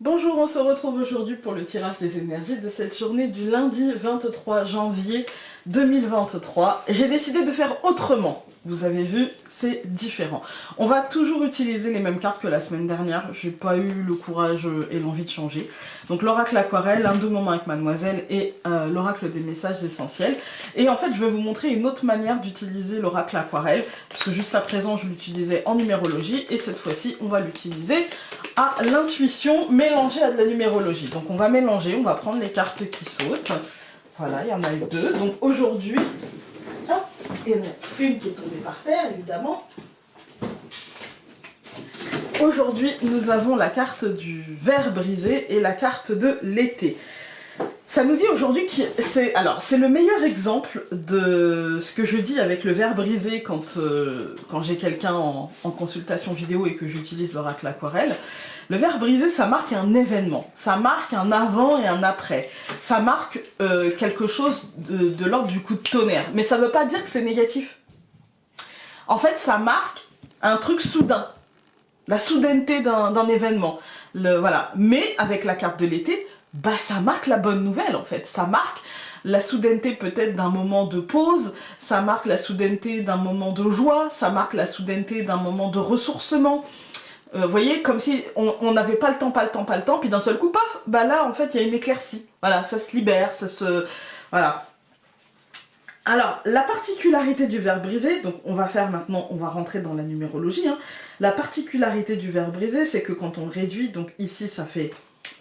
Bonjour, on se retrouve aujourd'hui pour le tirage des énergies de cette journée du lundi 23 janvier 2023. J'ai décidé de faire autrement. Vous avez vu, c'est différent. On va toujours utiliser les mêmes cartes que la semaine dernière. J'ai pas eu le courage et l'envie de changer. Donc l'oracle aquarelle, un doux moment avec mademoiselle et l'oracle des messages essentiels. Et en fait, je vais vous montrer une autre manière d'utiliser l'oracle aquarelle. Parce que jusqu'à présent, je l'utilisais en numérologie. Et cette fois-ci, on va l'utiliser à l'intuition mélangée à de la numérologie. Donc on va mélanger, on va prendre les cartes qui sautent. Voilà, il y en a eu deux. Donc aujourd'hui, il y en a une qui est tombée par terre, évidemment. Aujourd'hui, nous avons la carte du ver brisé et la carte de l'été. Ça nous dit aujourd'hui que c'est le meilleur exemple de ce que je dis avec le ver brisé quand j'ai quelqu'un en consultation vidéo et que j'utilise l'oracle aquarelle. Le ver brisé, ça marque un événement, ça marque un avant et un après, ça marque quelque chose de l'ordre du coup de tonnerre, mais ça ne veut pas dire que c'est négatif. En fait, ça marque un truc soudain, la soudaineté d'un événement. Voilà. Mais avec la carte de l'été, bah ça marque la bonne nouvelle en fait, ça marque la soudaineté peut-être d'un moment de pause, ça marque la soudaineté d'un moment de joie, ça marque la soudaineté d'un moment de ressourcement. Vous voyez, comme si on n'avait pas le temps, puis d'un seul coup, paf, bah là en fait il y a une éclaircie, voilà, ça se libère, ça se... voilà. Alors, la particularité du ver brisé, donc on va faire maintenant, on va rentrer dans la numérologie, hein. La particularité du ver brisé, c'est que quand on réduit, donc ici ça fait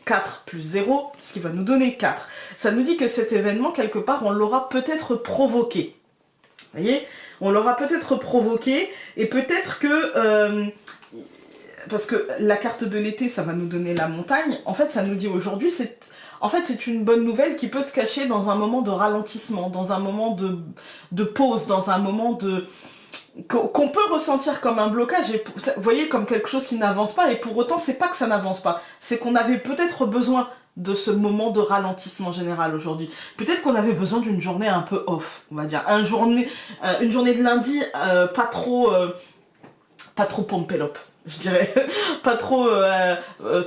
4 plus 0, ce qui va nous donner 4. Ça nous dit que cet événement, quelque part, on l'aura peut-être provoqué. Vous voyez, on l'aura peut-être provoqué, et peut-être que... parce que la carte de l'été, ça va nous donner la montagne. En fait, ça nous dit aujourd'hui, c'est une bonne nouvelle qui peut se cacher dans un moment de ralentissement, dans un moment de pause, dans un moment de... qu'on peut ressentir comme un blocage, et vous voyez, comme quelque chose qui n'avance pas, et pour autant, c'est pas que ça n'avance pas, c'est qu'on avait peut-être besoin de ce moment de ralentissement général aujourd'hui. Peut-être qu'on avait besoin d'une journée un peu off, on va dire. Une journée de lundi pas trop pompelope, je dirais, pas trop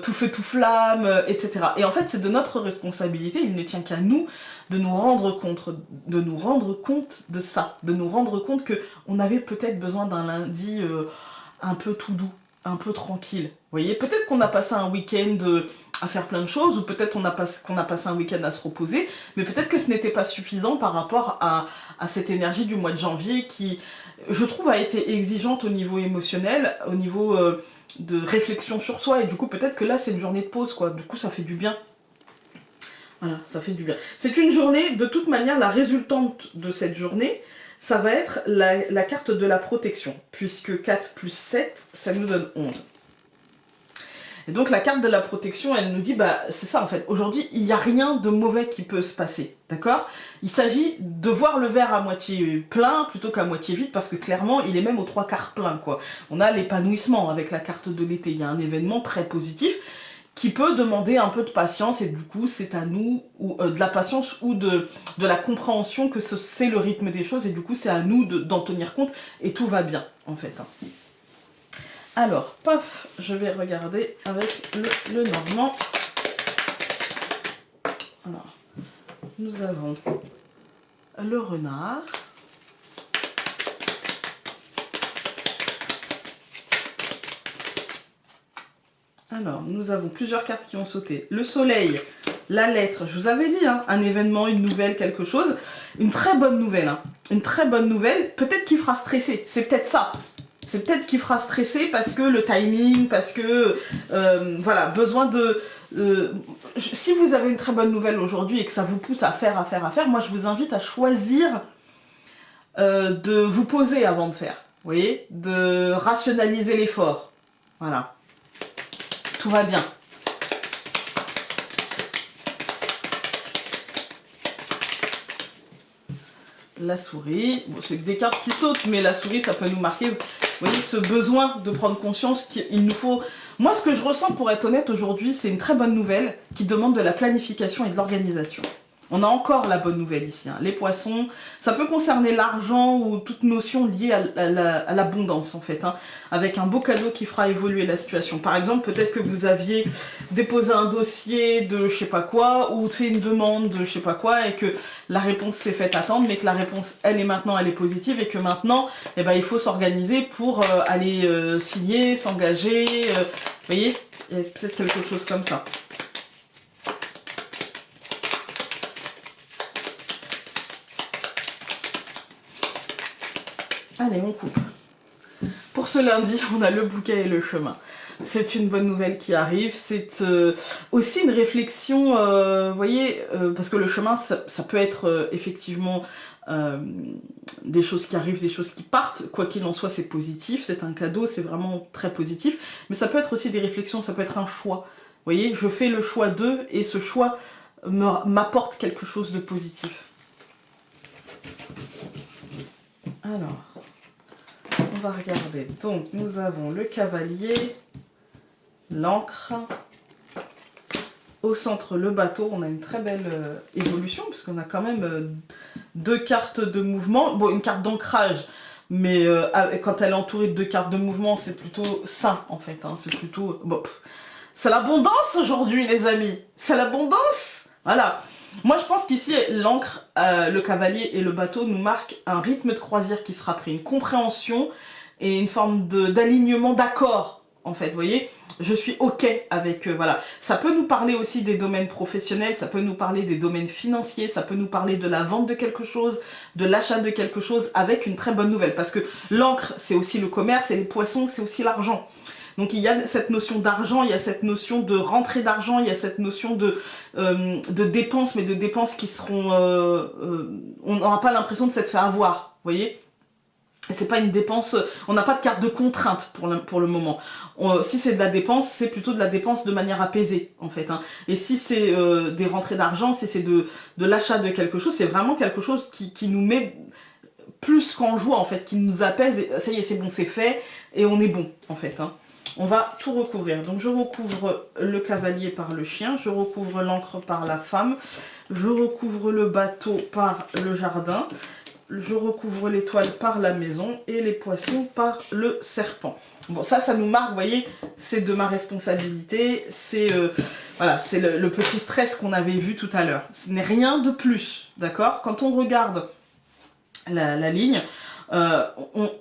tout feu tout flamme, etc. Et en fait, c'est de notre responsabilité, il ne tient qu'à nous de nous rendre compte de ça, de nous rendre compte que on avait peut-être besoin d'un lundi un peu tout doux, un peu tranquille. Vous voyez, peut-être qu'on a passé un week-end à faire plein de choses, ou peut-être qu'on a passé un week-end à se reposer, mais peut-être que ce n'était pas suffisant par rapport à cette énergie du mois de janvier qui, je trouve, a été exigeante au niveau émotionnel, au niveau de réflexion sur soi, et du coup peut-être que là c'est une journée de pause, quoi. Du coup ça fait du bien. Voilà, ça fait du bien. C'est une journée, de toute manière, la résultante de cette journée, ça va être la carte de la protection, puisque 4 plus 7, ça nous donne 11. Et donc la carte de la protection, elle nous dit, bah c'est ça en fait, aujourd'hui il n'y a rien de mauvais qui peut se passer, d'accord? Il s'agit de voir le verre à moitié plein plutôt qu'à moitié vide, parce que clairement il est même aux 3/4 plein, quoi. On a l'épanouissement avec la carte de l'été, il y a un événement très positif qui peut demander un peu de patience, et du coup c'est à nous, ou de la patience ou de la compréhension que c'est le rythme des choses, et du coup c'est à nous d'en tenir compte, et tout va bien en fait, hein. Alors, paf, je vais regarder avec le normand. Alors, nous avons le renard. Alors, nous avons plusieurs cartes qui ont sauté. Le soleil, la lettre, je vous avais dit, hein, un événement, une nouvelle, quelque chose. Une très bonne nouvelle, hein. Une très bonne nouvelle, peut-être qui fera stresser, c'est peut-être ça. C'est peut-être qui fera stresser parce que le timing, parce que, voilà, besoin de... si vous avez une très bonne nouvelle aujourd'hui et que ça vous pousse à faire, moi je vous invite à choisir de vous poser avant de faire, vous voyez, de rationaliser l'effort, voilà. Tout va bien. La souris, bon, c'est des cartes qui sautent, mais la souris ça peut nous marquer, vous voyez, ce besoin de prendre conscience qu'il nous faut... Moi ce que je ressens, pour être honnête aujourd'hui, c'est une très bonne nouvelle qui demande de la planification et de l'organisation. On a encore la bonne nouvelle ici. Hein. Les poissons, ça peut concerner l'argent ou toute notion liée à l'abondance en fait. Hein, avec un beau cadeau qui fera évoluer la situation. Par exemple, peut-être que vous aviez déposé un dossier de je sais pas quoi ou fait une demande de je sais pas quoi et que la réponse s'est faite attendre, mais que la réponse elle est positive et que maintenant eh ben, il faut s'organiser pour aller signer, s'engager. Vous voyez, il y a peut-être quelque chose comme ça. Allez, on coupe. Pour ce lundi, on a le bouquet et le chemin. C'est une bonne nouvelle qui arrive. C'est aussi une réflexion, vous voyez, parce que le chemin, ça peut être effectivement des choses qui arrivent, des choses qui partent. Quoi qu'il en soit, c'est positif. C'est un cadeau, c'est vraiment très positif. Mais ça peut être aussi des réflexions, ça peut être un choix. Vous voyez, je fais le choix d'eux et ce choix m'apporte quelque chose de positif. Alors... on va regarder. Donc, nous avons le cavalier, l'encre. Au centre, le bateau. On a une très belle évolution, puisqu'on a quand même deux cartes de mouvement. Bon, une carte d'ancrage, mais quand elle est entourée de deux cartes de mouvement, c'est plutôt sain, en fait. Hein. C'est plutôt... bon, c'est l'abondance aujourd'hui, les amis. C'est l'abondance. Voilà. Moi, je pense qu'ici, l'encre, le cavalier et le bateau nous marquent un rythme de croisière qui sera pris, une compréhension et une forme d'alignement, d'accord, en fait, vous voyez. Je suis OK avec, voilà. Ça peut nous parler aussi des domaines professionnels, ça peut nous parler des domaines financiers, ça peut nous parler de la vente de quelque chose, de l'achat de quelque chose, avec une très bonne nouvelle. Parce que l'encre, c'est aussi le commerce, et les poissons, c'est aussi l'argent. Donc il y a cette notion d'argent, il y a cette notion de rentrée d'argent, il y a cette notion de dépenses, mais de dépenses qui seront... on n'aura pas l'impression de s'être fait avoir, vous voyez. C'est pas une dépense, on n'a pas de carte de contrainte pour le moment. Si c'est de la dépense, c'est plutôt de la dépense de manière apaisée, en fait. Hein. Et si c'est des rentrées d'argent, si c'est de l'achat de quelque chose, c'est vraiment quelque chose qui nous met plus qu'en joie, en fait, qui nous apaise, et ça y est, c'est bon, c'est fait, et on est bon, en fait. Hein. On va tout recouvrir. Donc je recouvre le cavalier par le chien, je recouvre l'encre par la femme, je recouvre le bateau par le jardin, je recouvre l'étoile par la maison et les poissons par le serpent. Bon, ça nous marque, vous voyez, c'est de ma responsabilité, c'est voilà, c'est le petit stress qu'on avait vu tout à l'heure. Ce n'est rien de plus, d'accord? Quand on regarde la ligne,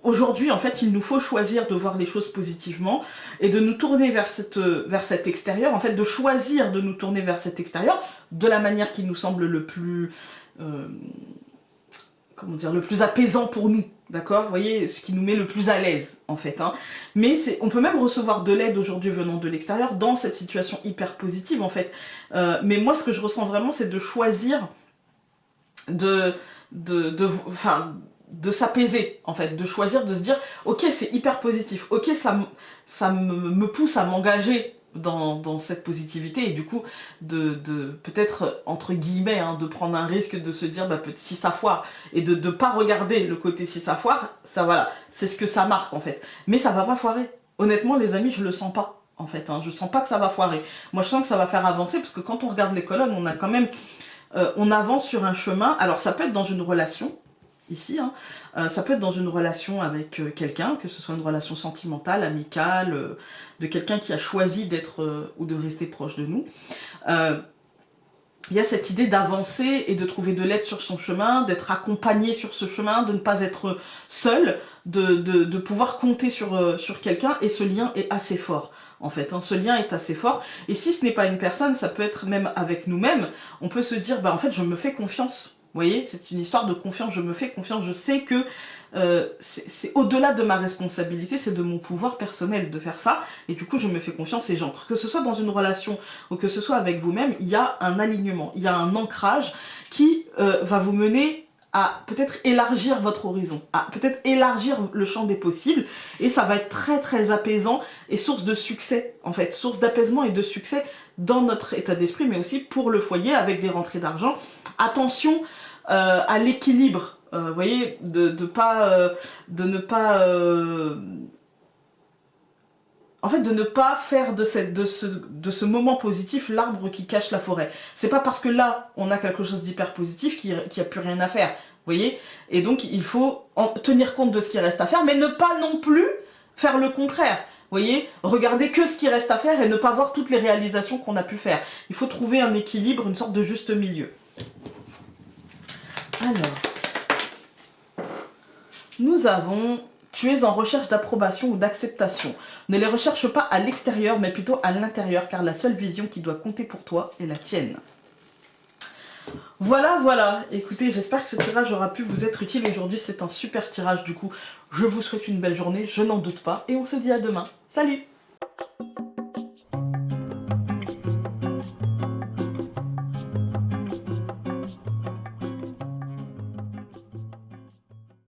aujourd'hui, en fait, il nous faut choisir de voir les choses positivement et de nous tourner vers cet extérieur, en fait, de choisir de nous tourner vers cet extérieur de la manière qui nous semble le plus... comment dire, le plus apaisant pour nous, d'accord? Vous voyez, ce qui nous met le plus à l'aise, en fait. Hein. Mais on peut même recevoir de l'aide aujourd'hui venant de l'extérieur dans cette situation hyper positive, en fait. Mais moi, ce que je ressens vraiment, c'est de choisir de s'apaiser, en fait, de choisir de se dire, ok, c'est hyper positif, ok, ça me pousse à m'engager dans cette positivité, et du coup, de peut-être, entre guillemets, hein, de prendre un risque, de se dire, bah, si ça foire, et de pas regarder le côté si ça foire, ça, voilà, c'est ce que ça marque, en fait. Mais ça va pas foirer. Honnêtement, les amis, je le sens pas, en fait, hein, je sens pas que ça va foirer. Moi, je sens que ça va faire avancer, parce que quand on regarde les colonnes, on a quand même, on avance sur un chemin, alors ça peut être dans une relation, ici, hein. Ça peut être dans une relation avec quelqu'un, que ce soit une relation sentimentale, amicale, de quelqu'un qui a choisi d'être ou de rester proche de nous. Il y a cette idée d'avancer et de trouver de l'aide sur son chemin, d'être accompagné sur ce chemin, de ne pas être seul, de pouvoir compter sur quelqu'un, et ce lien est assez fort. En fait, hein, ce lien est assez fort, et si ce n'est pas une personne, ça peut être même avec nous-mêmes, on peut se dire, bah en fait je me fais confiance. Vous voyez, c'est une histoire de confiance, je me fais confiance, je sais que c'est au-delà de ma responsabilité, c'est de mon pouvoir personnel de faire ça, et du coup je me fais confiance et j'ancre. Que ce soit dans une relation ou que ce soit avec vous-même, il y a un alignement, il y a un ancrage qui va vous mener à peut-être élargir votre horizon, à peut-être élargir le champ des possibles, et ça va être très très apaisant et source de succès, en fait, source d'apaisement et de succès dans notre état d'esprit, mais aussi pour le foyer avec des rentrées d'argent. Attention à l'équilibre, vous voyez, de ne pas en fait, de ne pas faire de ce moment positif l'arbre qui cache la forêt. C'est pas parce que là, on a quelque chose d'hyper positif qu'il n'y a plus rien à faire. Vous voyez? Et donc, il faut tenir compte de ce qui reste à faire, mais ne pas non plus faire le contraire. Vous voyez? Regarder que ce qui reste à faire et ne pas voir toutes les réalisations qu'on a pu faire. Il faut trouver un équilibre, une sorte de juste milieu. Alors, nous avons... Tu es en recherche d'approbation ou d'acceptation. Ne les recherche pas à l'extérieur, mais plutôt à l'intérieur, car la seule vision qui doit compter pour toi est la tienne. Voilà, voilà. Écoutez, j'espère que ce tirage aura pu vous être utile. Aujourd'hui, c'est un super tirage, du coup. Je vous souhaite une belle journée, je n'en doute pas. Et on se dit à demain. Salut!